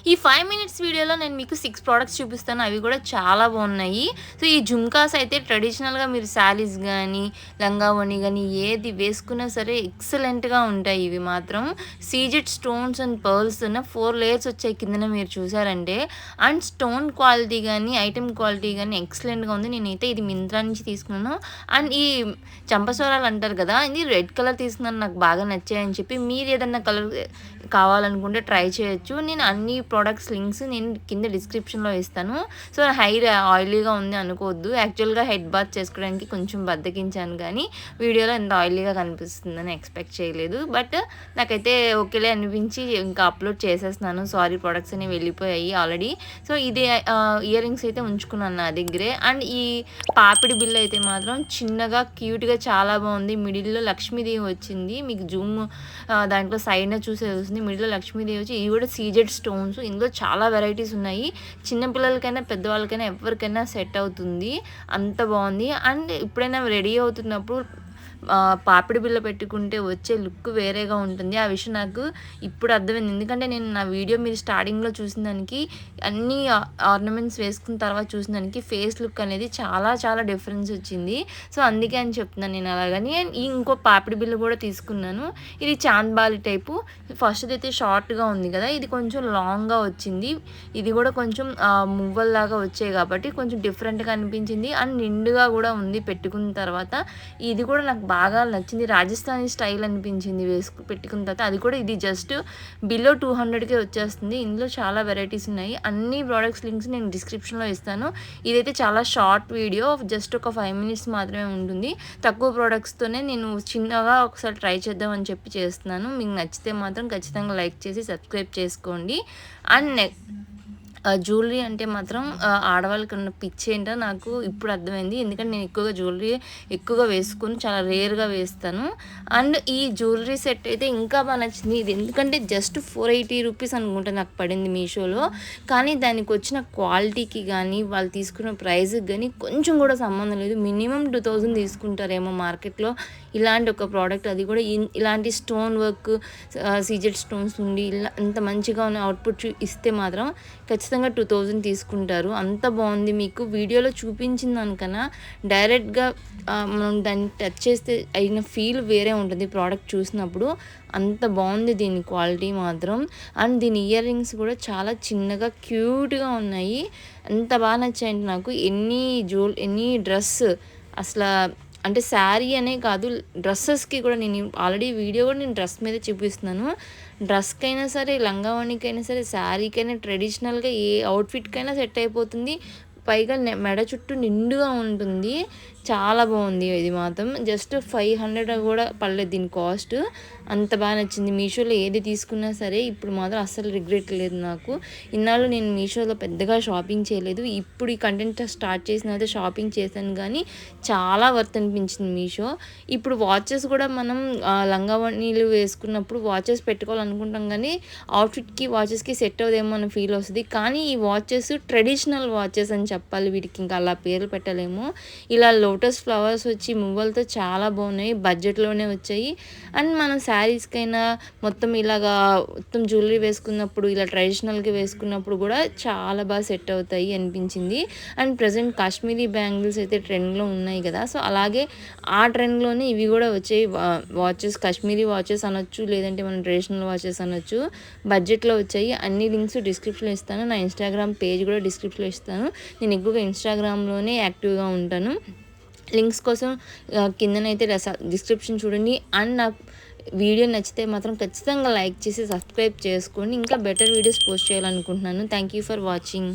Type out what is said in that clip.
ఈ 5 మినిట్స్ వీడియోలో నేను మీకు 6 ప్రొడక్ట్స్ చూపిస్తాను. అవి కూడా చాలా బాగున్నాయి. సో ఈ జుమ్కాస్ అయితే ట్రెడిషనల్‌గా మీరు శారీస్ గానీ, లంగా ఓణి గానీ ఏది వేసుకున్నా సరే ఎక్సలెంట్‌గా ఉంటాయి ఇవి మాత్రం. సీజెడ్ స్టోన్స్ అండ్ పర్ల్స్ ఉన్న 4 లేయర్స్ వచ్చాయి కిందన మీరు చూసారంటే. అండ్ స్టోన్ క్వాలిటీ గానీ, ఐటెమ్ క్వాలిటీ గానీ ఎక్సలెంట్‌గా ఉంది. నేనైతే ఇది మింత్రా నుంచి తీసుకున్నాను. అండ్ ఈ చంపస్వరాలు అంటారు కదా! ఇది రెడ్ కలర్ తీసుకున్నాను. నాకు బాగా నచ్చాయని చెప్పి మీరు ఏదన్నా కలర్ కావాలనుకుంటే ట్రై చేయొచ్చు. నేను అన్ని ప్రొడక్ట్స్ లింక్స్ నేను కింద డిస్క్రిప్షన్‌లో ఇస్తాను. సో హెయిర్ ఆయిలీగా ఉంది అనుకోవద్దు. యాక్చువల్‌గా హెడ్ బాత్ చేసుకోవడానికి కొంచెం బద్ధకించాను కానీ వీడియోలో ఇంత ఆయిలీగా కనిపిస్తుందని ఎక్స్‌పెక్ట్ చేయలేదు. బట్ నాకైతే ఓకేలే అనిపించి ఇంకా అప్లోడ్ చేసేస్తున్నాను. సారీ ప్రొడక్ట్స్ అనేవి వెళ్ళిపోయాయి ఆల్రెడీ. సో ఇది ఇయర్ రింగ్స్ అయితే ఉంచుకున్నాను నా దగ్గరే. అండ్ ఈ పాపిడి బిల్ల అయితే మాత్రం చిన్నగా క్యూట్‌గా చాలా బాగుంది. మిడిల్‌లో లక్ష్మీదేవి వచ్చింది. మీకు జూమ్ దాంట్లో సైడ్‌న చూస్తే తెలుస్తుంది. మిడిల్‌లో లక్ష్మీదేవి వచ్చి ఇవి కూడా సీజెడ్ స్టోన్స్. ఇందులో చాలా వెరైటీస్ ఉన్నాయి. చిన్న పిల్లలకైనా పెద్దవాళ్ళకైనా ఎవరికైనా సెట్ అవుతుంది. అంత బాగుంది. అండ్ ఎప్పుడైనా రెడీ అవుతున్నప్పుడు పాపిడి బిళ్ళ పెట్టుకుంటే వచ్చే లుక్ వేరేగా ఉంటుంది. ఆ విషయం నాకు ఇప్పుడు అర్థమైంది. ఎందుకంటే నేను నా వీడియో మీరు స్టార్టింగ్‌లో చూసిన దానికి అన్ని ఆర్నమెంట్స్ వేసుకున్న తర్వాత చూసిన దానికి ఫేస్ లుక్ అనేది చాలా చాలా డిఫరెన్స్ వచ్చింది. సో అందుకే అని చెప్తున్నాను నేను అలాగని. అండ్ ఇంకో పాపిడి బిళ్ళ కూడా తీసుకున్నాను. ఇది చాంద్బాలి టైపు. ఫస్ట్‌ది అయితే షార్ట్‌గా ఉంది కదా! ఇది కొంచెం లాంగ్‌గా వచ్చింది. ఇది కూడా కొంచెం మువ్వల్లాగా వచ్చాయి కాబట్టి కొంచెం డిఫరెంట్‌గా అనిపించింది. అండ్ నిండుగా కూడా ఉంది పెట్టుకున్న తర్వాత. ఇది కూడా నాకు బాగా నచ్చింది. రాజస్థానీ స్టైల్ అనిపించింది పెట్టుకున్న తర్వాత. అది కూడా ఇది జస్ట్ బిలో 200కే వచ్చేస్తుంది. ఇందులో చాలా వెరైటీస్ ఉన్నాయి. అన్ని ప్రొడక్ట్స్ లింక్స్ నేను డిస్క్రిప్షన్‌లో ఇస్తాను. ఇదైతే చాలా షార్ట్ వీడియో. జస్ట్ ఒక 5 మినిట్స్ మాత్రమే ఉంటుంది. తక్కువ ప్రొడక్ట్స్తోనే నేను చిన్నగా ఒకసారి ట్రై చేద్దాం అని చెప్పి చేస్తున్నాను. మీకు నచ్చితే మాత్రం ఖచ్చితంగా లైక్ చేసి సబ్స్క్రైబ్ చేసుకోండి. అండ్ జ్యువెలరీ అంటే మాత్రం ఆడవాళ్ళకి ఉన్న పిచ్చి ఏంటో నాకు ఇప్పుడు అర్థమైంది. ఎందుకంటే నేను ఎక్కువగా జ్యువెలరీ ఎక్కువగా వేసుకొని చాలా రేర్‌గా వేస్తాను. అండ్ ఈ జ్యువెలరీ సెట్ అయితే ఇంకా బాగా నచ్చింది. ఇది ఎందుకంటే జస్ట్ 480 రూపీస్ అనుకుంటా నాకు పడింది మీషోలో. కానీ దానికి వచ్చిన క్వాలిటీకి కానీ, వాళ్ళు తీసుకున్న ప్రైస్‌కి కానీ కొంచెం కూడా సంబంధం లేదు. మినిమమ్ 2000 తీసుకుంటారేమో మార్కెట్‌లో ఇలాంటి ఒక ప్రోడక్ట్. అది కూడా ఇలాంటి స్టోన్ వర్క్ సీజెడ్ స్టోన్స్ ఉండి ఇలా ఇంత మంచిగా ఉన్న అవుట్‌పుట్ ఇస్తే మాత్రం ఖచ్చితంగా 2000 తీసుకుంటారు. అంత బాగుంది. మీకు వీడియోలో చూపించిన దానికన్నా డైరెక్ట్‌గా మనం దాన్ని టచ్ చేస్తే అయిన ఫీల్ వేరే ఉంటుంది ప్రోడక్ట్ చూసినప్పుడు. అంత బాగుంది దీని క్వాలిటీ మాత్రం. అండ్ దీని ఇయర్ రింగ్స్ కూడా చాలా చిన్నగా క్యూట్‌గా ఉన్నాయి. అంత బాగా నచ్చాయండి నాకు. ఎనీ డ్రెస్ అసలు అంటే శారీ అనే కాదు, డ్రెస్సెస్కి కూడా నేను ఆల్రెడీ వీడియో కూడా నేను డ్రెస్ మీద చూపిస్తున్నాను. డ్రెస్కైనా సరే, లంగా ఓణికైనా సరే, శారీకైనా, ట్రెడిషనల్గా ఏ అవుట్ఫిట్కైనా సెట్ అయిపోతుంది. పైగా మెడ చుట్టూ నిండుగా ఉంటుంది. చాలా బాగుంది ఇది మాత్రం. జస్ట్ 500 కూడా పడలేదు దీని కాస్ట్. అంత బాగా నచ్చింది. మీషోలో ఏది తీసుకున్నా సరే ఇప్పుడు మాత్రం అస్సలు రిగ్రెట్ లేదు నాకు. ఇన్నాళ్ళు నేను మీషోలో పెద్దగా షాపింగ్ చేయలేదు. ఇప్పుడు ఈ కంటెంట్ స్టార్ట్ చేసిన తర్వాత షాపింగ్ చేశాను కానీ చాలా వర్త్ అనిపించింది మీషో. ఇప్పుడు వాచెస్ కూడా మనం లంగా ఓణీలు వేసుకున్నప్పుడు వాచెస్ పెట్టుకోవాలనుకుంటాం కానీ అవుట్ఫిట్కి వాచెస్కి సెట్ అవ్వదేమో అన్న ఫీల్ వస్తుంది. కానీ ఈ వాచెస్ ట్రెడిషనల్ వాచెస్ అని చెప్పాలి. వీటికి ఇంకా అలా పేర్లు పెట్టలేము. ఇలా లోటస్ ఫ్లవర్స్ వచ్చి మువ్వలతో చాలా బాగున్నాయి. బడ్జెట్లోనే వచ్చాయి. అండ్ మనం శారీస్కైనా మొత్తం ఇలాగా మొత్తం జ్యువెలరీ వేసుకున్నప్పుడు ఇలా ట్రెడిషనల్గా వేసుకున్నప్పుడు కూడా చాలా బాగా సెట్ అవుతాయి అనిపించింది. అండ్ ప్రజెంట్ కాశ్మీరీ బ్యాంగిల్స్ అయితే ట్రెండ్లో ఉన్నాయి కదా! సో అలాగే ఆ ట్రెండ్లోనే ఇవి కూడా వచ్చాయి. వాచెస్ కాశ్మీరీ వాచెస్ అనొచ్చు, లేదంటే మనం ట్రెడిషనల్ వాచెస్ అనొచ్చు. బడ్జెట్లో వచ్చాయి. అన్ని లింక్స్ డిస్క్రిప్షన్లో ఇస్తాను. నా ఇన్స్టాగ్రామ్ పేజ్ కూడా డిస్క్రిప్షన్లో ఇస్తాను. నేను ఎక్కువగా ఇన్స్టాగ్రామ్లోనే యాక్టివ్గా ఉంటాను. లింక్స్ కోసం కిందనైతే డిస్క్రిప్షన్ చూడండి. అండ్ నా వీడియో నచ్చితే మాత్రం ఖచ్చితంగా లైక్ చేసి సబ్స్క్రైబ్ చేసుకోండి. ఇంకా బెటర్ వీడియోస్ పోస్ట్ చేయాలనుకుంటున్నాను. Thank you for watching.